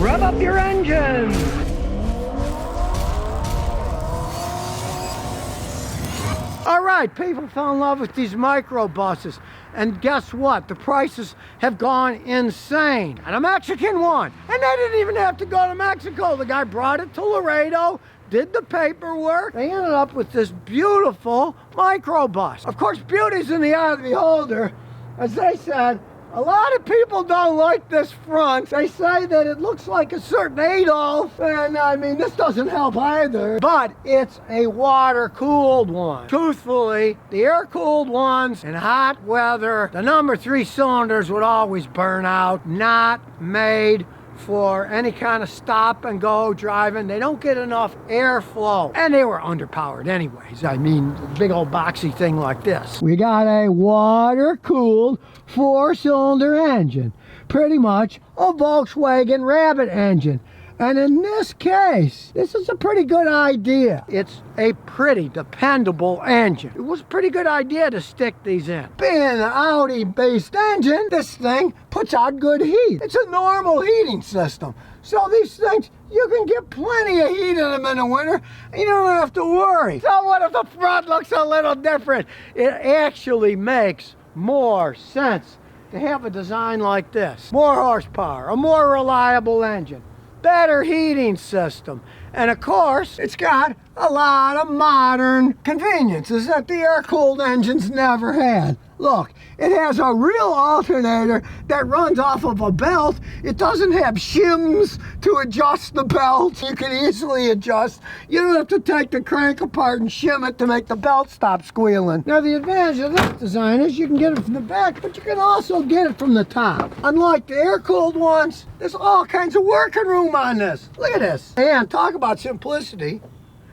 Rev up your engines! All right, people fell in love with these microbuses. And guess what? The prices have gone insane. And a Mexican one. And they didn't even have to go to Mexico. The guy brought it to Laredo, did the paperwork. They ended up with this beautiful microbus. Of course, beauty's in the eye of the beholder. As they said, a lot of people don't like this front. They say that it looks like a certain Adolf, and I mean, this doesn't help either. But it's a water-cooled one. Truthfully, the air-cooled ones in hot weather, the number 3 cylinders would always burn out. Not made for any kind of stop and go driving. They don't get enough airflow, and they were underpowered anyways. I mean, a big old boxy thing like this. We got a water-cooled 4-cylinder engine, pretty much a Volkswagen Rabbit engine. And in this case, this is a pretty good idea. It's a pretty dependable engine. It was a pretty good idea to stick these in. Being an Audi-based engine, this thing puts out good heat. It's a normal heating system. So these things, you can get plenty of heat in them in the winter, and you don't have to worry. So what if the front looks a little different? It actually makes more sense to have a design like this. More horsepower, a more reliable engine, better heating system, and of course, it's got a lot of modern conveniences that the air-cooled engines never had. Look, it has a real alternator that runs off of a belt. It doesn't have shims to adjust the belt. You can easily adjust. You don't have to take the crank apart and shim it to make the belt stop squealing. Now, the advantage of this design is you can get it from the back, but you can also get it from the top. Unlike the air-cooled ones, there's all kinds of working room on this. Look at this. And talk about simplicity.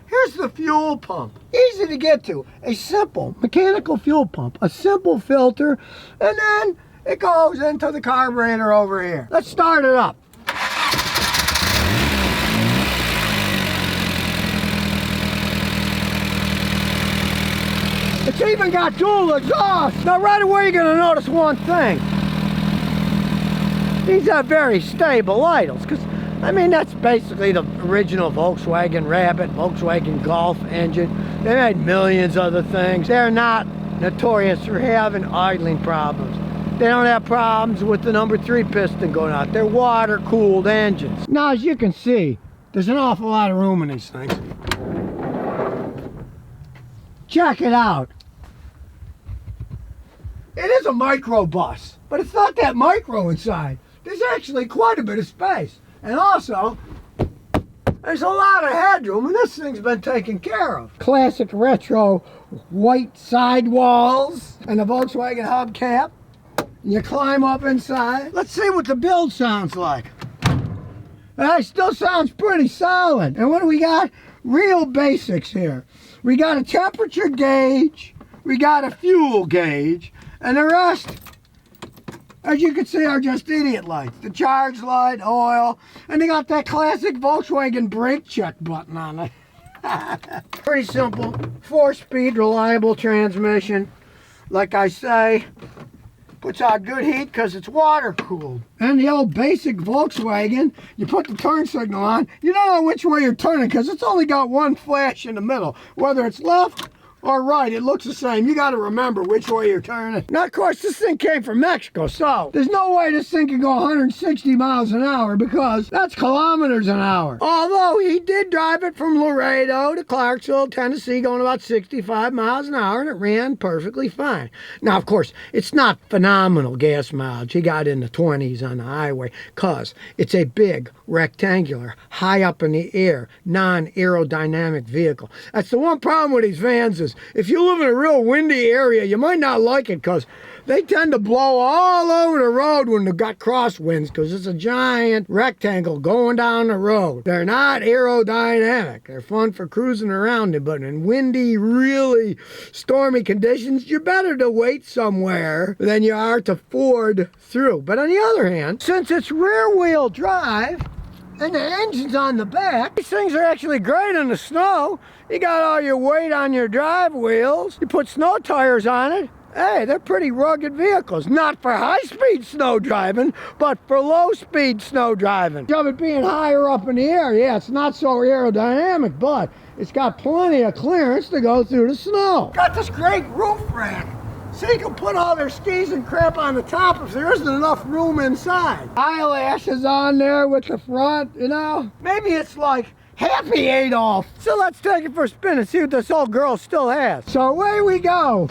Here's the fuel pump. Easy to get to. A simple mechanical fuel pump. A simple filter. And then it goes into the carburetor over here. Let's start it up. It's even got dual exhaust. Now right away you're going to notice one thing. These are very stable idles, because I mean, that's basically the original Volkswagen Rabbit, Volkswagen Golf engine. They made millions of other things. They're not notorious for having idling problems. They don't have problems with the number 3 piston going out. They're water-cooled engines. Now, as you can see, there's an awful lot of room in these things. Check it out. It is a microbus, but it's not that micro inside. There's actually quite a bit of space. And also, there's a lot of headroom, and this thing's been taken care of. Classic retro white sidewalls and a Volkswagen hubcap. You climb up inside. Let's see what the build sounds like. It still sounds pretty solid. And what do we got? Real basics here. We got a temperature gauge, we got a fuel gauge, and the rest, as you can see, are just idiot lights. The charge light, oil, and they got that classic Volkswagen brake check button on it. Pretty simple, 4-speed reliable transmission. Like I say, puts out good heat because it's water cooled. And the old basic Volkswagen, you put the turn signal on, you don't know which way you're turning because it's only got one flash in the middle. Whether it's left or right, it looks the same. You got to remember which way you're turning. Now, of course, this thing came from Mexico, so there's no way this thing can go 160 miles an hour because that's kilometers an hour. Although he did drive it from Laredo to Clarksville, Tennessee, going about 65 miles an hour, and it ran perfectly fine. Now, of course, it's not phenomenal gas mileage. He got in the 20s on the highway because it's a big, rectangular, high up in the air, non-aerodynamic vehicle. That's the one problem with these vans is if you live in a real windy area, you might not like it because they tend to blow all over the road when they've got crosswinds because it's a giant rectangle going down the road. They're not aerodynamic. They're fun for cruising around it, but in windy, really stormy conditions, you're better to wait somewhere than you are to ford through. But on the other hand, since it's rear-wheel drive, and the engine's on the back, these things are actually great in the snow. You got all your weight on your drive wheels. You put snow tires on it, hey, they're pretty rugged vehicles. Not for high-speed snow driving, but for low-speed snow driving. Of it being higher up in the air, yeah, it's not so aerodynamic, but it's got plenty of clearance to go through the snow. Got this great roof rack, so you can put all their skis and crap on the top if there isn't enough room inside. Eyelashes on there with the front, you know? Maybe it's like Happy Adolf. So let's take it for a spin and see what this old girl still has. So away we go.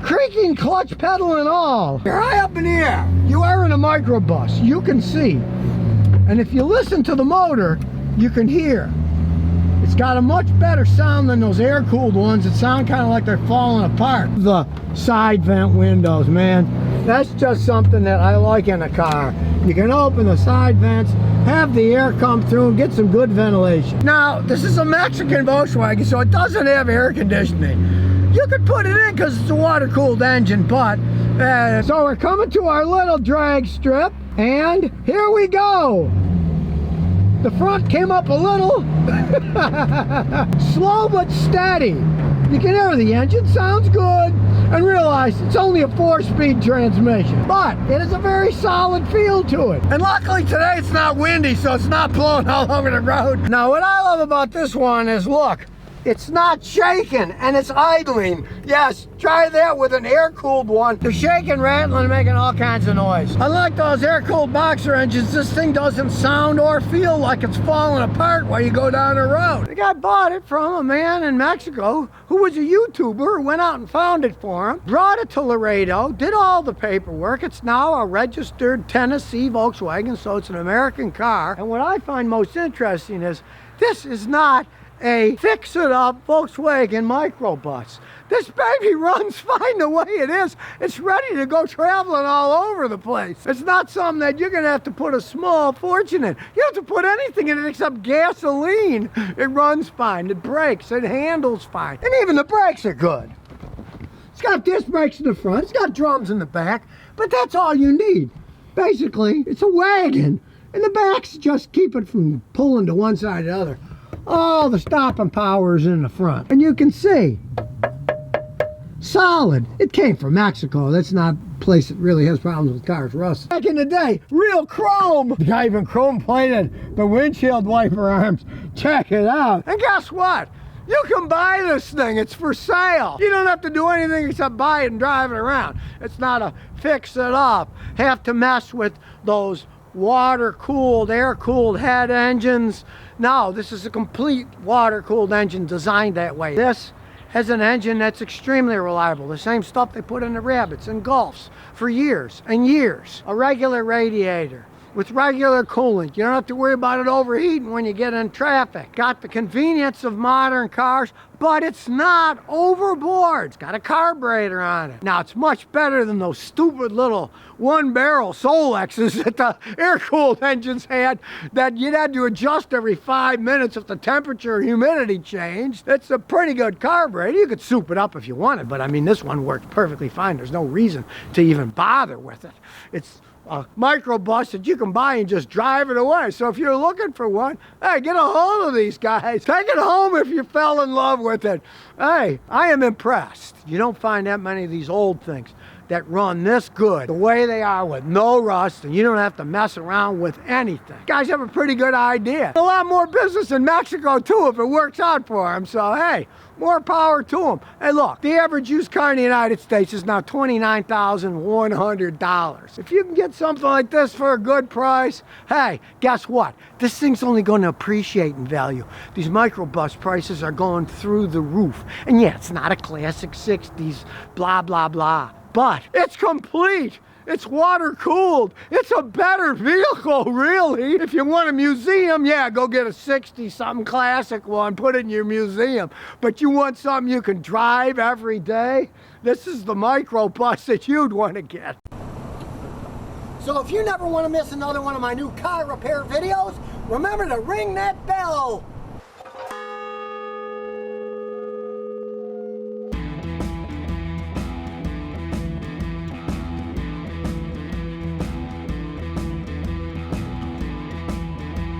Creaking clutch pedal and all. You're high up in the air. You are in a microbus. You can see. And if you listen to the motor, you can hear. It's got a much better sound than those air-cooled ones that sound kind of like they're falling apart. The side vent windows, man. That's just something that I like in a car. You can open the side vents, have the air come through, and get some good ventilation. Now, this is a Mexican Volkswagen, so it doesn't have air conditioning. You could put it in because it's a water-cooled engine, but... so we're coming to our little drag strip, and here we go. The front came up a little. Slow but steady. You can hear the engine sounds good, and realize it's only a 4-speed transmission, but it has a very solid feel to it. And luckily today it's not windy, so it's not blowing all over the road. Now what I love about this one is, look, it's not shaking and it's idling. Yes, try that with an air-cooled one. They're shaking, rattling, and making all kinds of noise. Unlike those air-cooled boxer engines, this thing doesn't sound or feel like it's falling apart while you go down the road. The guy bought it from a man in Mexico who was a YouTuber, went out and found it for him, brought it to Laredo, did all the paperwork. It's now a registered Tennessee Volkswagen, so it's an American car. And what I find most interesting is this is not a fix-it-up Volkswagen Microbus. This baby runs fine the way it is. It's ready to go traveling all over the place. It's not something that you're gonna have to put a small fortune in. You don't have to put anything in it except gasoline. It runs fine, it brakes, it handles fine. And even the brakes are good. It's got disc brakes in the front, it's got drums in the back, but that's all you need. Basically, it's a wagon. And the backs just keep it from pulling to one side or the other. All the stopping power is in the front. And you can see, solid. It came from Mexico. That's not a place that really has problems with cars rusted. Back in the day, real chrome. The guy even chrome plated the windshield wiper arms. Check it out. And guess what? You can buy this thing. It's for sale. You don't have to do anything except buy it and drive it around. It's not a fix it up. Have to mess with those water-cooled, air-cooled head engines. No, this is a complete water-cooled engine designed that way. This has an engine that's extremely reliable. The same stuff they put in the Rabbits and Golfs for years and years. A regular radiator with regular coolant. You don't have to worry about it overheating when you get in traffic. Got the convenience of modern cars, but it's not overboard. It's got a carburetor on it. Now, it's much better than those stupid little one-barrel Solexes that the air-cooled engines had that you'd had to adjust every 5 minutes if the temperature or humidity changed. It's a pretty good carburetor. You could soup it up if you wanted, but I mean, this one works perfectly fine. There's no reason to even bother with it. It's a microbus that you can buy and just drive it away. So if you're looking for one, hey, get a hold of these guys. Take it home if you fell in love with it. Hey, I am impressed. You don't find that many of these old things that run this good, the way they are, with no rust, and you don't have to mess around with anything. Guys have a pretty good idea. A lot more business in Mexico too if it works out for them. So hey, more power to them. Hey look, the average used car in the United States is now $29,100. If you can get something like this for a good price, hey, guess what? This thing's only going to appreciate in value. These microbus prices are going through the roof. And yeah, it's not a classic 60s, blah, blah, blah. But it's complete. It's water cooled. It's a better vehicle, really. If you want a museum, yeah, go get a 60-something classic one, put it in your museum. But you want something you can drive every day? This is the microbus that you'd want to get. So if you never want to miss another one of my new car repair videos, remember to ring that bell.